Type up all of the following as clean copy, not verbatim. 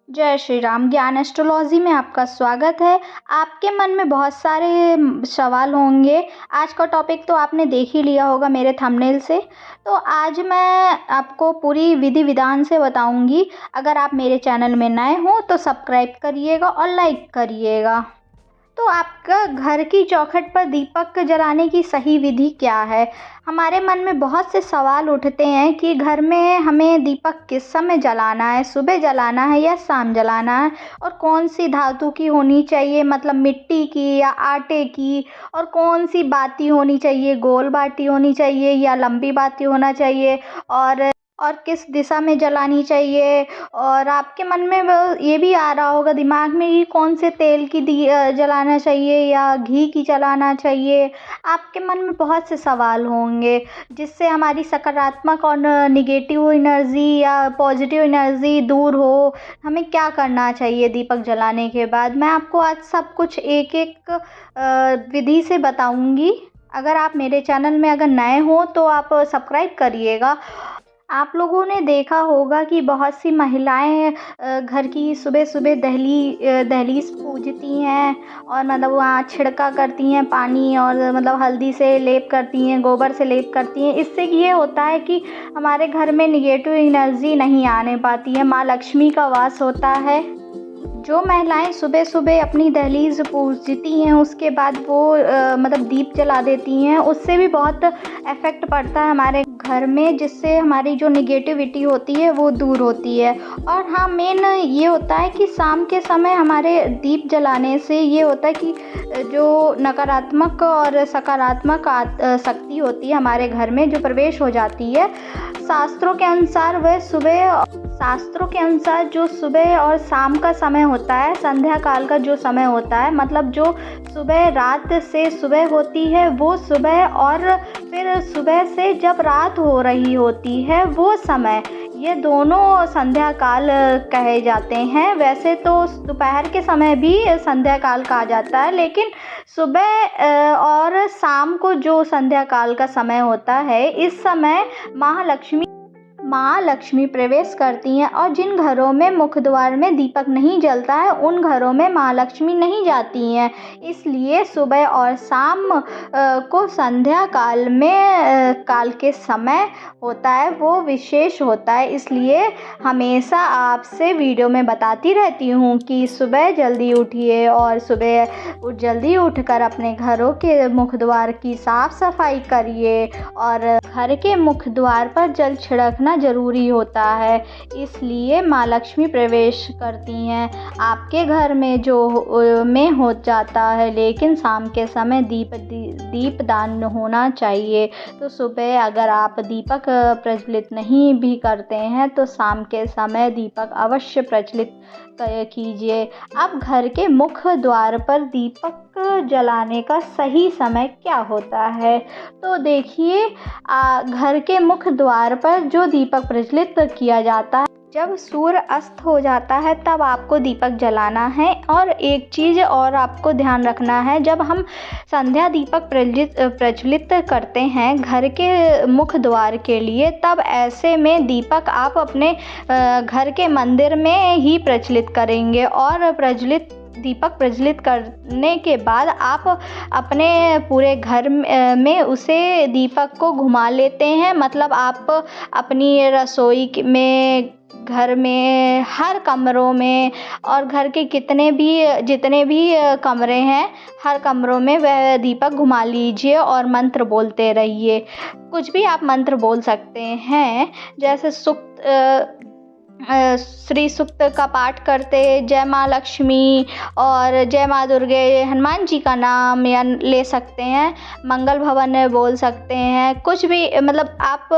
जय श्री राम। ज्ञान एस्ट्रोलॉजी में आपका स्वागत है। आपके मन में बहुत सारे सवाल होंगे। आज का टॉपिक तो आपने देख ही लिया होगा मेरे थंबनेल से। तो आज मैं आपको पूरी विधि विधान से बताऊंगी। अगर आप मेरे चैनल में नए हो तो सब्सक्राइब करिएगा और लाइक करिएगा। तो आपका घर की चौखट पर दीपक जलाने की सही विधि क्या है? हमारे मन में बहुत से सवाल उठते हैं कि घर में हमें दीपक किस समय जलाना है, सुबह जलाना है या शाम जलाना है, और कौन सी धातु की होनी चाहिए, मतलब मिट्टी की या आटे की, और कौन सी बाती होनी चाहिए, गोल बाती होनी चाहिए या लंबी बाती होना चाहिए, और किस दिशा में जलानी चाहिए। और आपके मन में ये भी आ रहा होगा दिमाग में कि कौन से तेल की जलाना चाहिए या घी की जलाना चाहिए। आपके मन में बहुत से सवाल होंगे जिससे हमारी सकारात्मक और निगेटिव एनर्जी या पॉजिटिव एनर्जी दूर हो। हमें क्या करना चाहिए दीपक जलाने के बाद, मैं आपको आज सब कुछ एक एक विधि से बताऊंगी। अगर आप मेरे चैनल में अगर नए हो तो आप सब्सक्राइब करिएगा। आप लोगों ने देखा होगा कि बहुत सी महिलाएं घर की सुबह सुबह दहलीज पूजती हैं और मतलब वहाँ छिड़का करती हैं पानी, और मतलब हल्दी से लेप करती हैं, गोबर से लेप करती हैं। इससे ये होता है कि हमारे घर में निगेटिव एनर्जी नहीं आने पाती है, माँ लक्ष्मी का वास होता है। जो महिलाएं सुबह सुबह अपनी दहलीज पूजती हैं उसके बाद वो मतलब दीप जला देती हैं, उससे भी बहुत इफ़ेक्ट पड़ता है हमारे घर में, जिससे हमारी जो निगेटिविटी होती है वो दूर होती है। और हाँ, मेन ये होता है कि शाम के समय हमारे दीप जलाने से ये होता है कि जो नकारात्मक और सकारात्मक शक्ति होती है हमारे घर में जो प्रवेश हो जाती है। शास्त्रों के अनुसार जो सुबह और शाम का समय होता है, संध्या काल का जो समय होता है, मतलब जो सुबह रात से सुबह होती है वो सुबह, और फिर सुबह से जब रात हो रही होती है वो समय, ये दोनों संध्या काल कहे जाते हैं। वैसे तो दोपहर के समय भी संध्या काल कहा जाता है, लेकिन सुबह और शाम को जो संध्या काल का समय होता है, इस समय माँ लक्ष्मी प्रवेश करती हैं। और जिन घरों में मुख्य द्वार में दीपक नहीं जलता है उन घरों में माँ लक्ष्मी नहीं जाती हैं। इसलिए सुबह और शाम को संध्या काल में काल के समय होता है वो विशेष होता है। इसलिए हमेशा आपसे वीडियो में बताती रहती हूँ कि सुबह जल्दी उठिए और सुबह जल्दी उठकर अपने घरों के मुख्य द्वार की साफ़ सफाई करिए, और घर के मुख्य द्वार पर जल छिड़कना जरूरी होता है। इसलिए माँ लक्ष्मी प्रवेश करती हैं आपके घर में में हो जाता है, लेकिन शाम के समय दीप दान होना चाहिए। तो सुबह अगर आप दीपक प्रज्वलित नहीं भी करते हैं तो शाम के समय दीपक अवश्य प्रज्वलित कीजिए। अब घर के मुख्य द्वार पर दीपक जलाने का सही समय क्या होता है? तो देखिए, घर के मुख्य द्वार पर जो दीपक प्रज्वलित किया जाता है, जब सूर्य अस्त हो जाता है तब आपको दीपक जलाना है। और एक चीज़ और आपको ध्यान रखना है, जब हम संध्या दीपक प्रज्वलित करते हैं घर के मुख्य द्वार के लिए, तब ऐसे में दीपक आप अपने घर के मंदिर में ही प्रज्वलित करेंगे। और दीपक प्रज्वलित करने के बाद आप अपने पूरे घर में उसे दीपक को घुमा लेते हैं। मतलब आप अपनी रसोई में, घर में, हर कमरों में, और घर के जितने भी कमरे हैं, हर कमरों में वह दीपक घुमा लीजिए और मंत्र बोलते रहिए। कुछ भी आप मंत्र बोल सकते हैं, जैसे श्री सूक्त का पाठ करते, जय माँ लक्ष्मी और जय माँ दुर्गे, हनुमान जी का नाम या ले सकते हैं, मंगल भवन बोल सकते हैं। कुछ भी मतलब आप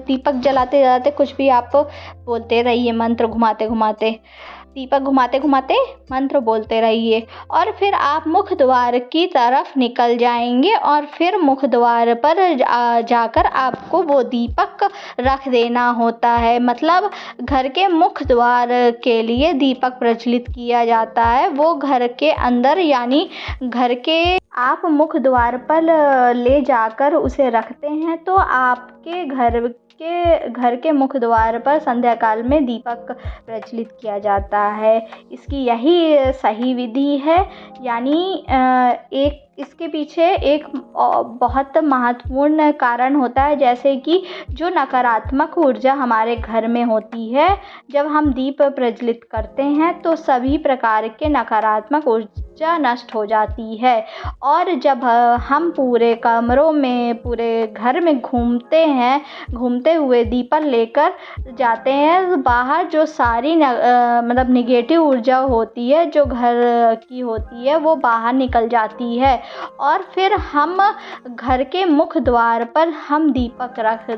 दीपक जलाते जलाते कुछ भी आप बोलते रहिए, मंत्र घुमाते घुमाते, दीपक घुमाते घुमाते मंत्र बोलते रहिए। और फिर आप मुख्य द्वार की तरफ निकल जाएंगे, और फिर मुख्य द्वार पर जाकर आपको वो दीपक रख देना होता है। मतलब घर के मुख्य द्वार के लिए दीपक प्रज्वलित किया जाता है, वो घर के अंदर, यानी घर के आप मुख्य द्वार पर ले जाकर उसे रखते हैं तो आपके घर घर के मुख्य द्वार पर संध्या काल में दीपक प्रज्वलित किया जाता है। इसकी यही सही विधि है। यानी एक इसके पीछे एक बहुत महत्वपूर्ण कारण होता है, जैसे कि जो नकारात्मक ऊर्जा हमारे घर में होती है, जब हम दीप प्रज्वलित करते हैं तो सभी प्रकार के नकारात्मक ऊर्जा नष्ट हो जाती है। और जब हम पूरे कमरों में, पूरे घर में घूमते हुए दीपक लेकर जाते हैं, तो बाहर जो सारी मतलब निगेटिव ऊर्जा होती है, जो घर की होती है, वो बाहर निकल जाती है। और फिर हम घर के मुख्य द्वार पर हम दीपक रख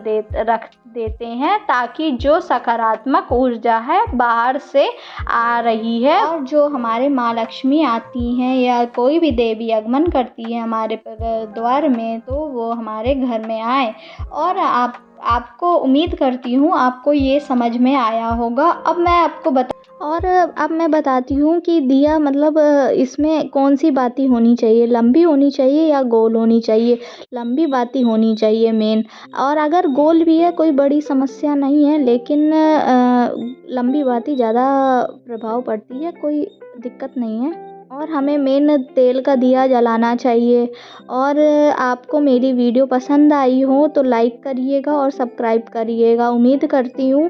देते हैं, ताकि जो सकारात्मक ऊर्जा है बाहर से आ रही है, और जो हमारे माँ लक्ष्मी आती हैं या कोई भी देवी आगमन करती है हमारे द्वार में, तो वो हमारे घर में आए। और आपको उम्मीद करती हूँ आपको ये समझ में आया होगा। अब मैं बताती हूँ कि दिया मतलब इसमें कौन सी बाती होनी चाहिए, लंबी होनी चाहिए या गोल होनी चाहिए। लंबी बाती होनी चाहिए मेन, और अगर गोल भी है कोई बड़ी समस्या नहीं है, लेकिन लंबी बाती ज़्यादा प्रभाव पड़ती है, कोई दिक्कत नहीं है। और हमें मेन तेल का दिया जलाना चाहिए। और आपको मेरी वीडियो पसंद आई हो तो लाइक करिएगा और सब्सक्राइब करिएगा। उम्मीद करती हूँ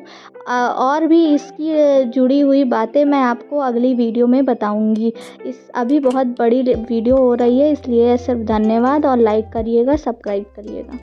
और भी इसकी जुड़ी हुई बातें मैं आपको अगली वीडियो में बताऊँगी। अभी बहुत बड़ी वीडियो हो रही है, इसलिए सिर्फ धन्यवाद, और लाइक करिएगा, सब्सक्राइब करिएगा।